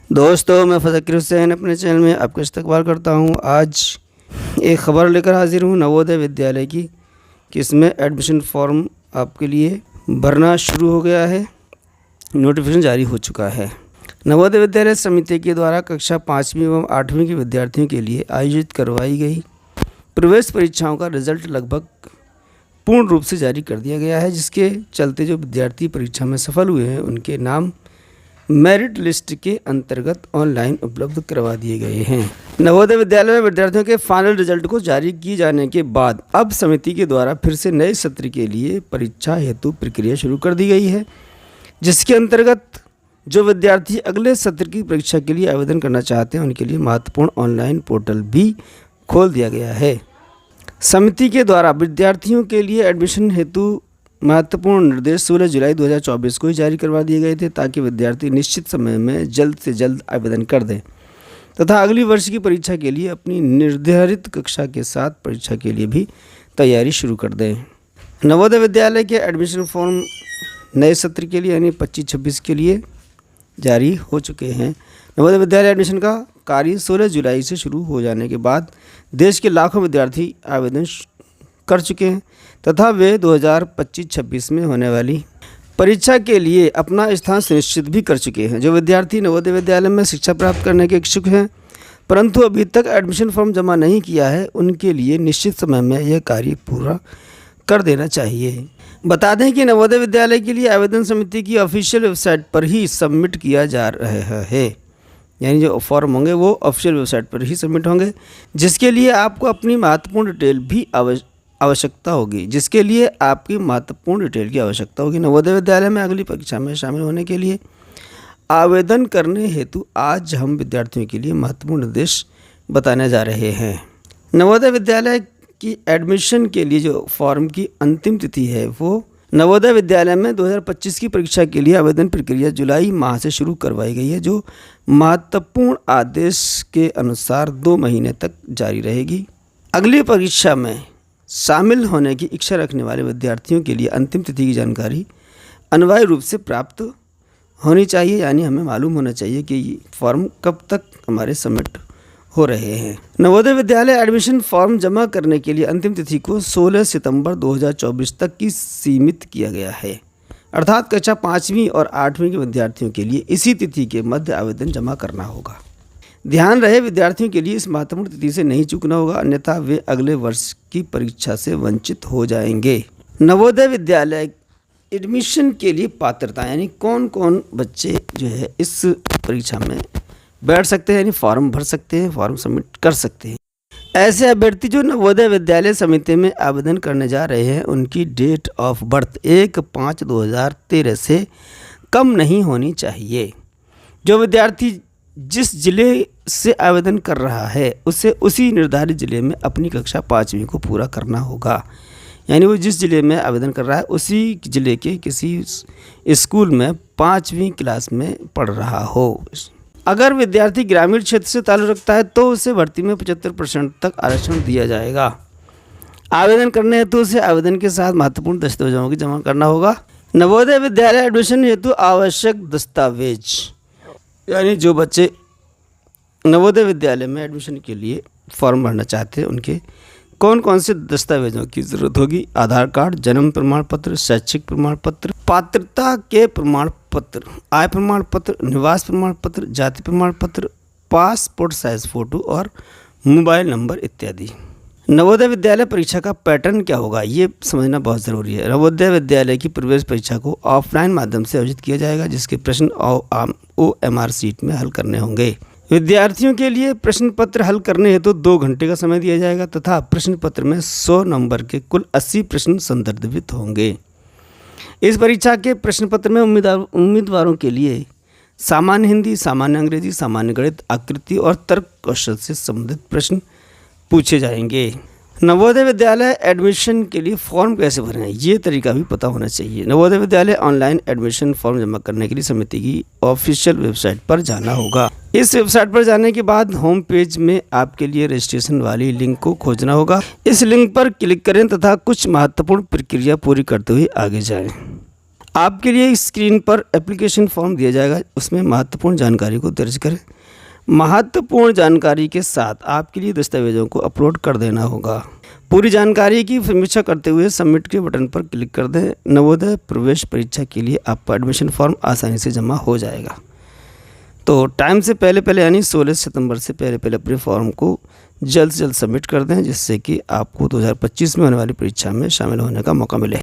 दोस्तों, मैं ज़कीर हुसैन अपने चैनल में आपका इस्तकबाल करता हूं। आज एक ख़बर लेकर हाजिर हूं नवोदय विद्यालय की कि इसमें एडमिशन फॉर्म आपके लिए भरना शुरू हो गया है। नोटिफिकेशन जारी हो चुका है। नवोदय विद्यालय समिति के द्वारा कक्षा 5वीं एवं 8वीं के विद्यार्थियों के लिए आयोजित करवाई गई प्रवेश परीक्षाओं का रिजल्ट लगभग पूर्ण रूप से जारी कर दिया गया है, जिसके चलते जो विद्यार्थी परीक्षा में सफल हुए हैं उनके नाम मेरिट लिस्ट के अंतर्गत ऑनलाइन उपलब्ध करवा दिए गए हैं। नवोदय विद्यालय में विद्यार्थियों के फाइनल रिजल्ट को जारी किए जाने के बाद अब समिति के द्वारा फिर से नए सत्र के लिए परीक्षा हेतु प्रक्रिया शुरू कर दी गई है, जिसके अंतर्गत जो विद्यार्थी अगले सत्र की परीक्षा के लिए आवेदन करना चाहते हैं उनके लिए महत्वपूर्ण ऑनलाइन पोर्टल भी खोल दिया गया है। समिति के द्वारा विद्यार्थियों के लिए एडमिशन हेतु महत्वपूर्ण निर्देश 16 जुलाई 2024 को ही जारी करवा दिए गए थे, ताकि विद्यार्थी निश्चित समय में जल्द से जल्द आवेदन कर दें तथा अगली वर्ष की परीक्षा के लिए अपनी निर्धारित कक्षा के साथ परीक्षा के लिए भी तैयारी शुरू कर दें। नवोदय विद्यालय के एडमिशन फॉर्म नए सत्र के लिए यानी 25-26 के लिए जारी हो चुके हैं। नवोदय विद्यालय एडमिशन का कार्य 16 जुलाई से शुरू हो जाने के बाद देश के लाखों विद्यार्थी आवेदन कर चुके हैं तथा वे 2025-26 में होने वाली परीक्षा के लिए अपना स्थान सुनिश्चित भी कर चुके हैं। जो विद्यार्थी नवोदय विद्यालय में शिक्षा प्राप्त करने के इच्छुक हैं परंतु अभी तक एडमिशन फॉर्म जमा नहीं किया है, उनके लिए निश्चित समय में यह कार्य पूरा कर देना चाहिए। बता दें कि नवोदय विद्यालय के लिए आवेदन समिति की ऑफिशियल वेबसाइट पर ही सबमिट किया जा रहा है, यानी जो फॉर्म होंगे वो ऑफिशियल वेबसाइट पर ही सबमिट होंगे, जिसके लिए आपको अपनी महत्वपूर्ण डिटेल भी आवश्यकता होगी नवोदय विद्यालय में अगली परीक्षा में शामिल होने के लिए आवेदन करने हेतु आज हम विद्यार्थियों के लिए महत्वपूर्ण निर्देश बताने जा रहे हैं। नवोदय विद्यालय की एडमिशन के लिए जो फॉर्म की अंतिम तिथि है वो नवोदय विद्यालय में 2025 की परीक्षा के लिए आवेदन प्रक्रिया जुलाई माह से शुरू करवाई गई है, जो महत्वपूर्ण आदेश के अनुसार 2 महीने तक जारी रहेगी। अगली परीक्षा में शामिल होने की इच्छा रखने वाले विद्यार्थियों के लिए अंतिम तिथि की जानकारी अनिवार्य रूप से प्राप्त होनी चाहिए, यानी हमें मालूम होना चाहिए कि फॉर्म कब तक हमारे सबमिट हो रहे हैं। नवोदय विद्यालय एडमिशन फॉर्म जमा करने के लिए अंतिम तिथि को 16 सितंबर 2024 तक की सीमित किया गया है, अर्थात कक्षा 5वीं और 8वीं के विद्यार्थियों के लिए इसी तिथि के मध्य आवेदन जमा करना होगा। ध्यान रहे, विद्यार्थियों के लिए इस महत्वपूर्ण तिथि से नहीं चूकना होगा, अन्यथा वे अगले वर्ष की परीक्षा से वंचित हो जाएंगे। नवोदय विद्यालय एडमिशन के लिए पात्रता यानी कौन कौन बच्चे जो है इस परीक्षा में बैठ सकते हैं, यानी फॉर्म भर सकते हैं, फॉर्म सबमिट कर सकते हैं। ऐसे अभ्यर्थी जो नवोदय विद्यालय समिति में आवेदन करने जा रहे हैं उनकी डेट ऑफ बर्थ 1/5/2013 से कम नहीं होनी चाहिए। जो विद्यार्थी जिस ज़िले से आवेदन कर रहा है उसे उसी निर्धारित ज़िले में अपनी कक्षा 5वीं को पूरा करना होगा, यानी वो जिस ज़िले में आवेदन कर रहा है उसी ज़िले के किसी स्कूल में 5वीं क्लास में पढ़ रहा हो। अगर विद्यार्थी ग्रामीण क्षेत्र से ताल्लुक़ रखता है तो उसे भर्ती में 75% तक आरक्षण दिया जाएगा। आवेदन करने हेतु उसे आवेदन के साथ महत्वपूर्ण दस्तावेजों की जमा करना होगा। नवोदय विद्यालय एडमिशन हेतु आवश्यक दस्तावेज, यानी जो बच्चे नवोदय विद्यालय में एडमिशन के लिए फॉर्म भरना चाहते हैं उनके कौन कौन से दस्तावेजों की ज़रूरत होगी। आधार कार्ड, जन्म प्रमाण पत्र, शैक्षिक प्रमाण पत्र, पात्रता के प्रमाण पत्र, आय प्रमाण पत्र, निवास प्रमाण पत्र, जाति प्रमाण पत्र, पासपोर्ट साइज फ़ोटो और मोबाइल नंबर इत्यादि। नवोदय विद्यालय परीक्षा का पैटर्न क्या होगा ये समझना बहुत ज़रूरी है। नवोदय विद्यालय की प्रवेश परीक्षा को ऑफलाइन माध्यम से आयोजित किया जाएगा, जिसके प्रश्न OMR शीट में हल करने होंगे। विद्यार्थियों के लिए प्रश्न पत्र हल करने हेतु 2 घंटे का समय दिया जाएगा तथा प्रश्न पत्र में 100 नंबर के कुल 80 प्रश्न संदर्भित होंगे। इस परीक्षा के प्रश्न पत्र में उम्मीदवारों के लिए सामान्य हिंदी, सामान्य अंग्रेजी, सामान्य गणित, आकृति और तर्क कौशल से संबंधित प्रश्न पूछे जाएंगे। नवोदय विद्यालय एडमिशन के लिए फॉर्म कैसे भरें ये तरीका भी पता होना चाहिए। Navodaya Vidyalaya online admission form जमा करने के लिए समिति की ऑफिशियल वेबसाइट पर जाना होगा। इस वेबसाइट पर जाने के बाद होम पेज में आपके लिए रजिस्ट्रेशन वाली लिंक को खोजना होगा। इस लिंक पर क्लिक करें तथा कुछ महत्वपूर्ण प्रक्रिया पूरी करते हुए आगे जाएं। आपके लिए स्क्रीन पर एप्लीकेशन फॉर्म दिया जाएगा, उसमें महत्वपूर्ण जानकारी को दर्ज करें। महत्वपूर्ण जानकारी के साथ आपके लिए दस्तावेजों को अपलोड कर देना होगा। पूरी जानकारी की समीक्षा करते हुए सबमिट के बटन पर क्लिक कर दें। नवोदय प्रवेश परीक्षा के लिए आपका एडमिशन फॉर्म आसानी से जमा हो जाएगा। तो टाइम से पहले यानी 16 सितंबर से पहले अपने फॉर्म को जल्द से जल्द सबमिट कर दें, जिससे कि आपको 2025 में होने वाली परीक्षा में शामिल होने का मौका मिले।